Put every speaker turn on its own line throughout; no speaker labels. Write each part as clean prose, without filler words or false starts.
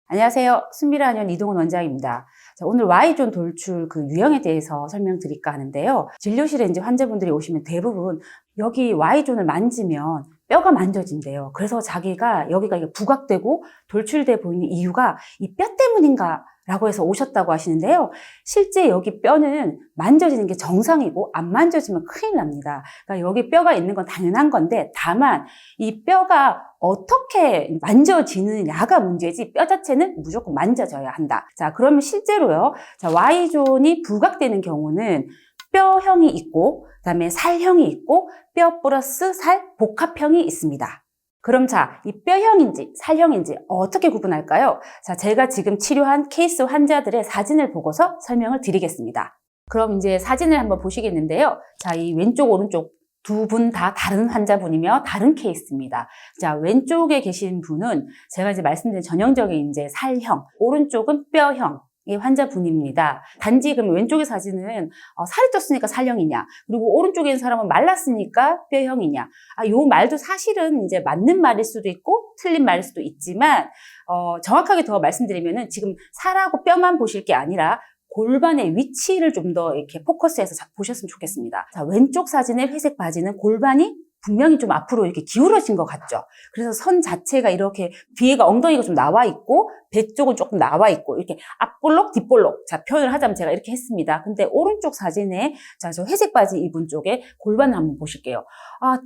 안녕하세요. 순미라 한의원 이동훈 원장입니다. 자, 오늘 Y존 돌출 그 유형에 대해서 설명드릴까 하는데요. 진료실에 이제 환자분들이 오시면 대부분 여기 Y존을 만지면 뼈가 만져진대요. 그래서 자기가 여기가 이게 부각되고 돌출돼 보이는 이유가 이 뼈 때문인가 라고 해서 오셨다고 하시는데요. 실제 여기 뼈는 만져지는 게 정상이고 안 만져지면 큰일 납니다. 그러니까 여기 뼈가 있는 건 당연한 건데 다만 이 뼈가 어떻게 만져지느냐가 문제지 뼈 자체는 무조건 만져져야 한다. 자, 그러면 실제로요. 자, Y존이 부각되는 경우는 뼈형이 있고 그다음에 살형이 있고 뼈 플러스 살 복합형이 있습니다. 그럼 자, 이 뼈형인지 살형인지 어떻게 구분할까요? 자, 제가 지금 치료한 케이스 환자들의 사진을 보고서 설명을 드리겠습니다. 그럼 이제 사진을 한번 보시겠는데요. 자, 이 왼쪽 오른쪽 두 분 다 다른 환자분이며 다른 케이스입니다. 자, 왼쪽에 계신 분은 제가 이제 말씀드린 전형적인 이제 살형, 오른쪽은 뼈형. 이 환자분입니다. 단지 그럼 왼쪽의 사진은 살이 쪘으니까 살형이냐, 그리고 오른쪽에 있는 사람은 말랐으니까 뼈형이냐. 요 말도 사실은 이제 맞는 말일 수도 있고 틀린 말일 수도 있지만 정확하게 더 말씀드리면은 지금 살하고 뼈만 보실 게 아니라 골반의 위치를 좀 더 이렇게 포커스해서 보셨으면 좋겠습니다. 자, 왼쪽 사진의 회색 바지는 골반이 분명히 좀 앞으로 이렇게 기울어진 것 같죠. 그래서 선 자체가 이렇게 뒤에가 엉덩이가 좀 나와 있고 배 쪽은 조금 나와 있고 이렇게 앞볼록 뒷볼록, 자, 표현을 하자면 제가 이렇게 했습니다. 근데 오른쪽 사진에 자, 저 회색 바지 입은 쪽에 골반을 한번 보실게요.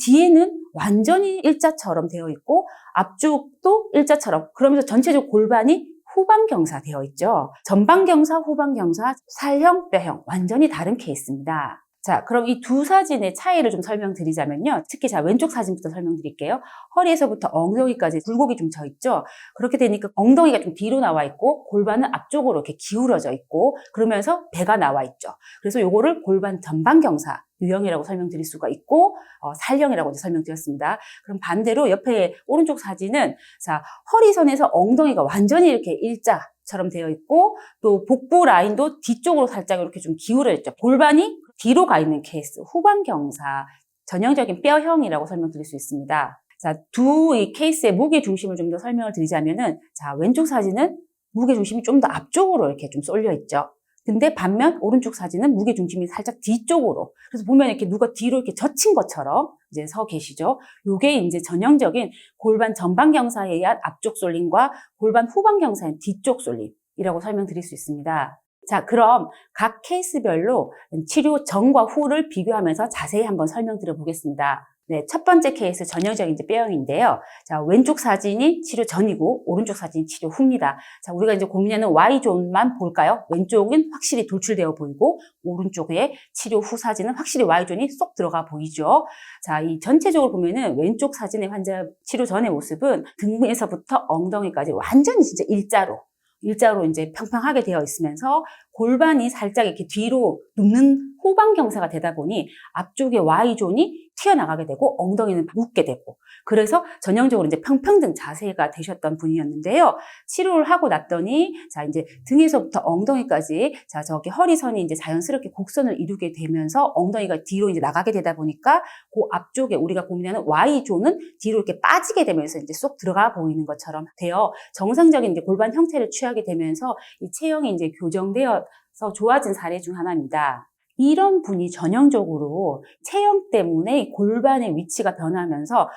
뒤에는 완전히 일자처럼 되어 있고 앞쪽도 일자처럼, 그러면서 전체적 골반이 후방경사 되어 있죠. 전방경사, 후방경사, 살형, 뼈형 완전히 다른 케이스입니다. 자, 그럼 이 두 사진의 차이를 좀 설명드리자면요. 특히 자, 왼쪽 사진부터 설명드릴게요. 허리에서부터 엉덩이까지 굴곡이 좀 져 있죠. 그렇게 되니까 엉덩이가 좀 뒤로 나와 있고 골반은 앞쪽으로 이렇게 기울어져 있고 그러면서 배가 나와 있죠. 그래서 요거를 골반 전방경사 유형이라고 설명드릴 수가 있고 살형이라고 설명드렸습니다. 그럼 반대로 옆에 오른쪽 사진은 자, 허리선에서 엉덩이가 완전히 이렇게 일자처럼 되어 있고 또 복부 라인도 뒤쪽으로 살짝 이렇게 좀 기울어 있죠. 골반이 뒤로 가 있는 케이스, 후방경사, 전형적인 뼈형이라고 설명드릴 수 있습니다. 자, 두 이 케이스의 무게 중심을 좀 더 설명을 드리자면은 자, 왼쪽 사진은 무게 중심이 좀 더 앞쪽으로 이렇게 좀 쏠려 있죠. 근데 반면 오른쪽 사진은 무게 중심이 살짝 뒤쪽으로. 그래서 보면 이렇게 누가 뒤로 이렇게 젖힌 것처럼 이제 서 계시죠. 요게 이제 전형적인 골반 전방경사에 의한 앞쪽 쏠림과 골반 후방경사의 뒤쪽 쏠림이라고 설명드릴 수 있습니다. 자, 그럼 각 케이스별로 치료 전과 후를 비교하면서 자세히 한번 설명드려 보겠습니다. 네, 첫 번째 케이스 전형적인 이제 뼈형인데요. 자, 왼쪽 사진이 치료 전이고 오른쪽 사진이 치료 후입니다. 자, 우리가 이제 고민하는 Y존만 볼까요? 왼쪽은 확실히 돌출되어 보이고 오른쪽에 치료 후 사진은 확실히 Y존이 쏙 들어가 보이죠. 자, 이 전체적으로 보면은 왼쪽 사진의 환자 치료 전의 모습은 등에서부터 엉덩이까지 완전히 진짜 일자로 이제 평평하게 되어 있으면서 골반이 살짝 이렇게 뒤로 눕는 후방경사가 되다 보니 앞쪽에 Y존이 튀어나가게 되고 엉덩이는 묻게 되고 그래서 전형적으로 이제 평평등 자세가 되셨던 분이었는데요. 치료를 하고 났더니 자, 이제 등에서부터 엉덩이까지 자, 저기 허리선이 이제 자연스럽게 곡선을 이루게 되면서 엉덩이가 뒤로 이제 나가게 되다 보니까 그 앞쪽에 우리가 고민하는 Y존은 뒤로 이렇게 빠지게 되면서 이제 쏙 들어가 보이는 것처럼 되어 정상적인 이제 골반 형태를 취하게 되면서 이 체형이 이제 교정되어서 좋아진 사례 중 하나입니다. 이런 분이 전형적으로 체형 때문에 골반의 위치가 변하면서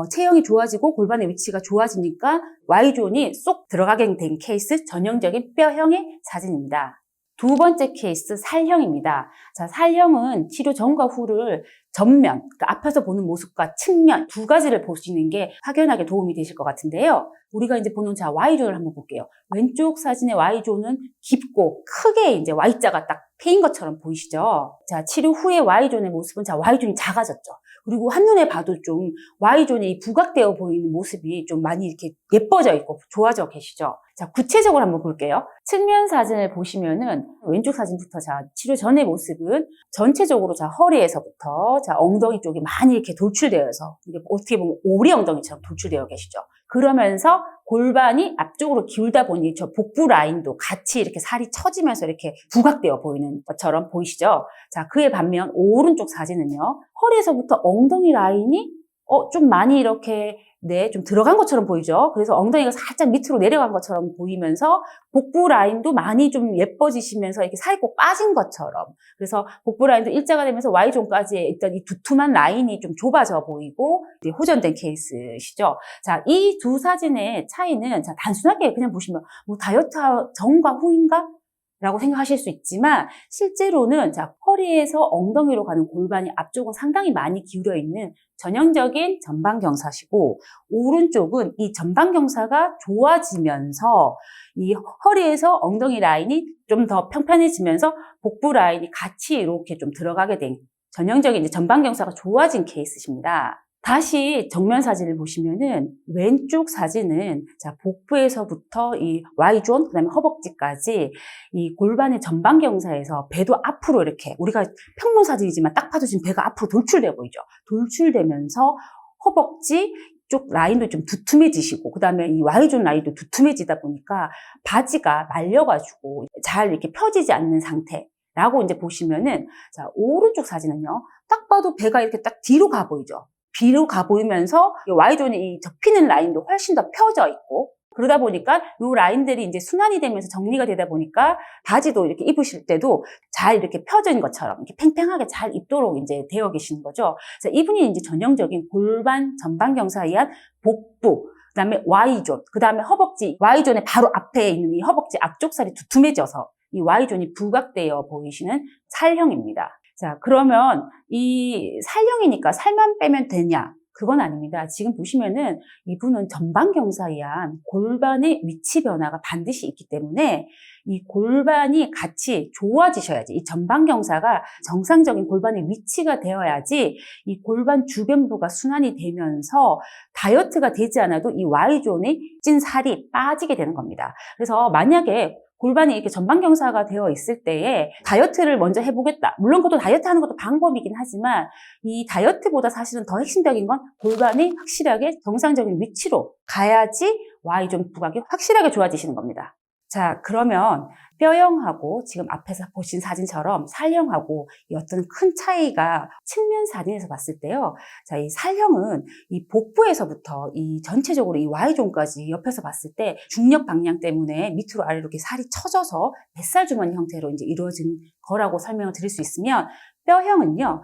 체형이 좋아지고 골반의 위치가 좋아지니까 Y존이 쏙 들어가게 된 케이스 전형적인 뼈형의 사진입니다. 두 번째 케이스 살형입니다. 자, 살형은 치료 전과 후를 전면, 그러니까 앞에서 보는 모습과 측면 두 가지를 보시는 게 확연하게 도움이 되실 것 같은데요. 우리가 이제 보는 자, Y존을 한번 볼게요. 왼쪽 사진의 Y존은 깊고 크게 이제 Y자가 딱 패인 것처럼 보이시죠? 자, 치료 후의 Y존의 모습은 자, Y존이 작아졌죠. 그리고 한눈에 봐도 좀 Y존이 부각되어 보이는 모습이 좀 많이 이렇게 예뻐져 있고 좋아져 계시죠? 자, 구체적으로 한번 볼게요. 측면 사진을 보시면은 왼쪽 사진부터 자, 치료 전의 모습은 전체적으로 자, 허리에서부터 자, 엉덩이 쪽이 많이 이렇게 돌출되어서 이게 어떻게 보면 오리 엉덩이처럼 돌출되어 계시죠. 그러면서 골반이 앞쪽으로 기울다 보니 저 복부 라인도 같이 이렇게 살이 처지면서 이렇게 부각되어 보이는 것처럼 보이시죠? 자, 그에 반면 오른쪽 사진은요. 허리에서부터 엉덩이 라인이 좀 많이 이렇게, 네, 좀 들어간 것처럼 보이죠? 그래서 엉덩이가 살짝 밑으로 내려간 것처럼 보이면서 복부 라인도 많이 좀 예뻐지시면서 이렇게 살이 꼭 빠진 것처럼. 그래서 복부 라인도 일자가 되면서 Y존까지 일단 이 두툼한 라인이 좀 좁아져 보이고 이제 호전된 케이스시죠. 자, 이 두 사진의 차이는 자, 단순하게 그냥 보시면 뭐 다이어트 전과 후인가? 라고 생각하실 수 있지만 실제로는 자, 허리에서 엉덩이로 가는 골반이 앞쪽은 상당히 많이 기울어 있는 전형적인 전방경사시고 오른쪽은 이 전방경사가 좋아지면서 이 허리에서 엉덩이 라인이 좀 더 평평해지면서 복부 라인이 같이 이렇게 좀 들어가게 된 전형적인 이제 전방경사가 좋아진 케이스십니다. 다시 정면 사진을 보시면은 왼쪽 사진은 자, 복부에서부터 이 Y존, 그다음에 허벅지까지 이 골반의 전방경사에서 배도 앞으로 이렇게 우리가 평면 사진이지만 딱 봐도 지금 배가 앞으로 돌출되어 보이죠. 돌출되면서 허벅지 쪽 라인도 좀 두툼해지시고 그다음에 이 Y존 라인도 두툼해지다 보니까 바지가 말려가지고 잘 이렇게 펴지지 않는 상태라고 이제 보시면은 자, 오른쪽 사진은요. 딱 봐도 배가 이렇게 딱 뒤로 가 보이죠. 뒤로 가 보이면서 Y존이 이 접히는 라인도 훨씬 더 펴져 있고 그러다 보니까 이 라인들이 이제 순환이 되면서 정리가 되다 보니까 바지도 이렇게 입으실 때도 잘 이렇게 펴진 것처럼 이렇게 팽팽하게 잘 입도록 이제 되어 계시는 거죠. 그래서 이분이 이제 전형적인 골반 전방경사에 의한 복부, 그다음에 Y존, 그다음에 허벅지, Y존의 바로 앞에 있는 이 허벅지 앞쪽살이 두툼해져서 이 Y존이 부각되어 보이시는 살형입니다. 자, 그러면 이 살형이니까 살만 빼면 되냐? 그건 아닙니다. 지금 보시면은 이분은 전방경사에 의한 골반의 위치 변화가 반드시 있기 때문에 이 골반이 같이 좋아지셔야지 이 전방경사가 정상적인 골반의 위치가 되어야지 이 골반 주변부가 순환이 되면서 다이어트가 되지 않아도 이 Y존의 찐 살이 빠지게 되는 겁니다. 그래서 만약에 골반이 이렇게 전방경사가 되어 있을 때에 다이어트를 먼저 해보겠다. 물론 그것도 다이어트 하는 것도 방법이긴 하지만 이 다이어트보다 사실은 더 핵심적인 건 골반이 확실하게 정상적인 위치로 가야지 Y존 부각이 확실하게 좋아지시는 겁니다. 자, 그러면 뼈형하고 지금 앞에서 보신 사진처럼 살형하고 이 어떤 큰 차이가 측면 사진에서 봤을 때요. 자, 이 살형은 이 복부에서부터 이 전체적으로 이 Y존까지 옆에서 봤을 때 중력 방향 때문에 밑으로 아래로 이렇게 살이 처져서 뱃살 주머니 형태로 이제 이루어진 거라고 설명을 드릴 수 있으면 뼈형은요.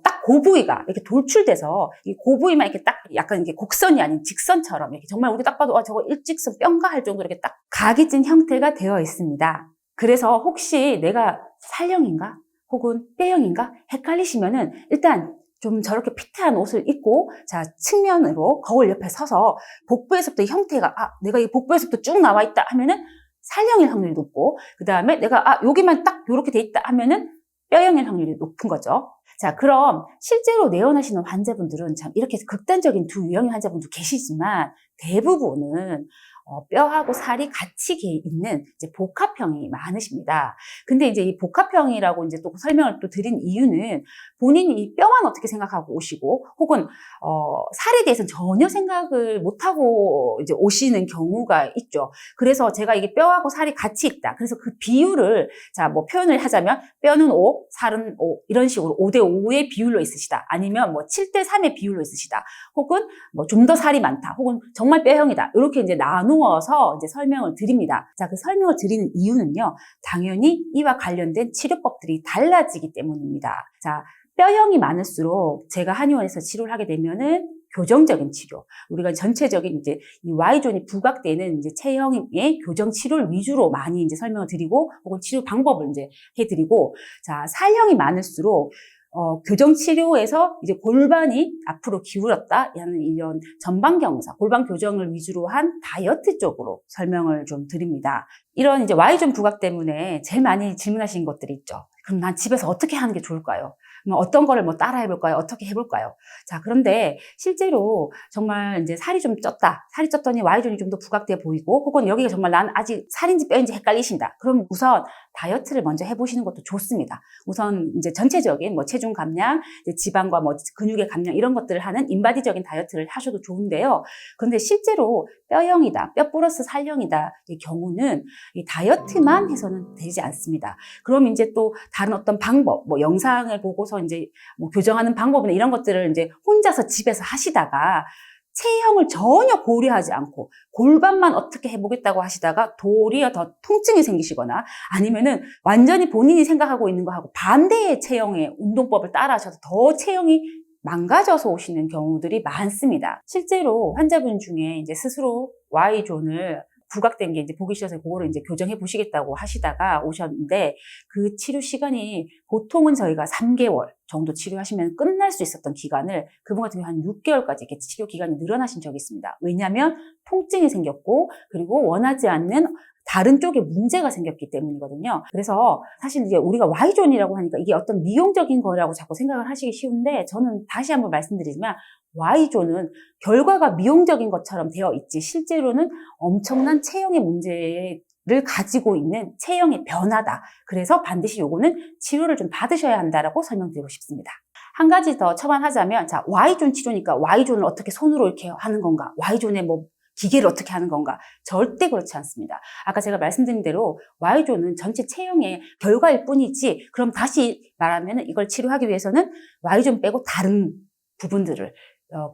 딱 그 부위가 이렇게 돌출돼서 이 그 부위만 이렇게 딱 약간 이렇게 곡선이 아닌 직선처럼 이렇게 정말 우리 딱 봐도 저거 일직선 뼈인가 할 정도로 이렇게 딱 각이 찐 형태가 되어 있습니다. 그래서 혹시 내가 살형인가 혹은 뼈형인가 헷갈리시면은 일단 좀 저렇게 피트한 옷을 입고 자 측면으로 거울 옆에 서서 복부에서부터 이 형태가 내가 이 복부에서부터 쭉 나와 있다 하면은 살형일 확률이 높고 그 다음에 내가 여기만 딱 이렇게 돼 있다 하면은 뼈형일 확률이 높은 거죠. 자, 그럼 실제로 내원하시는 환자분들은 참 이렇게 극단적인 두 유형의 환자분도 계시지만 대부분은 뼈하고 살이 같이 있는 이제 복합형이 많으십니다. 근데 이제 이 복합형이라고 이제 또 설명을 또 드린 이유는 본인이 이 뼈만 어떻게 생각하고 오시고 혹은 살에 대해서는 전혀 생각을 못하고 이제 오시는 경우가 있죠. 그래서 제가 이게 뼈하고 살이 같이 있다. 그래서 그 비율을 자, 뭐 표현을 하자면 뼈는 5, 살은 5 이런 식으로 5대5의 비율로 있으시다. 아니면 뭐 7대3의 비율로 있으시다. 혹은 뭐 좀 더 살이 많다. 혹은 정말 뼈형이다. 이렇게 이제 나누어서 이제 설명을 드립니다. 자, 그 설명을 드리는 이유는요. 당연히 이와 관련된 치료법들이 달라지기 때문입니다. 자, 뼈형이 많을수록 제가 한의원에서 치료를 하게 되면은 교정적인 치료. 우리가 전체적인 이제 이 Y존이 부각되는 이제 체형의 교정 치료를 위주로 많이 이제 설명을 드리고 혹은 치료 방법을 이제 해드리고 자, 살형이 많을수록 교정 치료에서 이제 골반이 앞으로 기울었다 하는 이런 전방경사, 골반 교정을 위주로 한 다이어트 쪽으로 설명을 좀 드립니다. 이런 이제 Y존 부각 때문에 제일 많이 질문하시는 것들이 있죠. 그럼 난 집에서 어떻게 하는 게 좋을까요? 어떤 거를 뭐 따라 해볼까요? 어떻게 해볼까요? 자, 그런데 실제로 정말 이제 살이 좀 쪘다. 살이 쪘더니 Y존이 좀 더 부각돼 보이고, 혹은 여기가 정말 난 아직 살인지 뼈인지 헷갈리신다. 그럼 우선 다이어트를 먼저 해보시는 것도 좋습니다. 우선 이제 전체적인 뭐 체중 감량, 이제 지방과 뭐 근육의 감량 이런 것들을 하는 인바디적인 다이어트를 하셔도 좋은데요. 그런데 실제로 뼈형이다, 뼈 플러스 살형이다 이 경우는 이 다이어트만 해서는 되지 않습니다. 그럼 이제 또 다른 어떤 방법, 뭐 영상을 보고서 이제 뭐 교정하는 방법이나 이런 것들을 이제 혼자서 집에서 하시다가 체형을 전혀 고려하지 않고 골반만 어떻게 해보겠다고 하시다가 도리어 더 통증이 생기시거나 아니면은 완전히 본인이 생각하고 있는 거하고 반대의 체형의 운동법을 따라 하셔서 더 체형이 망가져서 오시는 경우들이 많습니다. 실제로 환자분 중에 이제 스스로 Y존을 부각된 게 이제 보기 싫어서 그거를 이제 교정해 보시겠다고 하시다가 오셨는데 그 치료 시간이 보통은 저희가 3개월 정도 치료하시면 끝날 수 있었던 기간을 그분 같은 경우 한 6개월까지 이렇게 치료 기간이 늘어나신 적이 있습니다. 왜냐하면 통증이 생겼고 그리고 원하지 않는 다른 쪽에 문제가 생겼기 때문이거든요. 그래서 사실 이제 우리가 Y존이라고 하니까 이게 어떤 미용적인 거라고 자꾸 생각을 하시기 쉬운데 저는 다시 한번 말씀드리지만 Y존은 결과가 미용적인 것처럼 되어 있지 실제로는 엄청난 체형의 문제를 가지고 있는 체형의 변화다. 그래서 반드시 요거는 치료를 좀 받으셔야 한다라고 설명드리고 싶습니다. 한 가지 더 첨언하자면 자 Y존 치료니까 Y존을 어떻게 손으로 이렇게 하는 건가? Y존에 뭐 기계를 어떻게 하는 건가? 절대 그렇지 않습니다. 아까 제가 말씀드린 대로 Y존은 전체 체형의 결과일 뿐이지 그럼 다시 말하면 이걸 치료하기 위해서는 Y존 빼고 다른 부분들을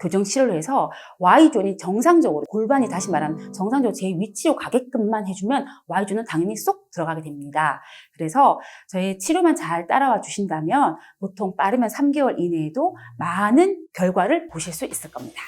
교정 치료를 해서 Y존이 정상적으로 골반이 다시 말하면 정상적으로 제 위치로 가게끔만 해주면 Y존은 당연히 쏙 들어가게 됩니다. 그래서 저희 치료만 잘 따라와 주신다면 보통 빠르면 3개월 이내에도 많은 결과를 보실 수 있을 겁니다.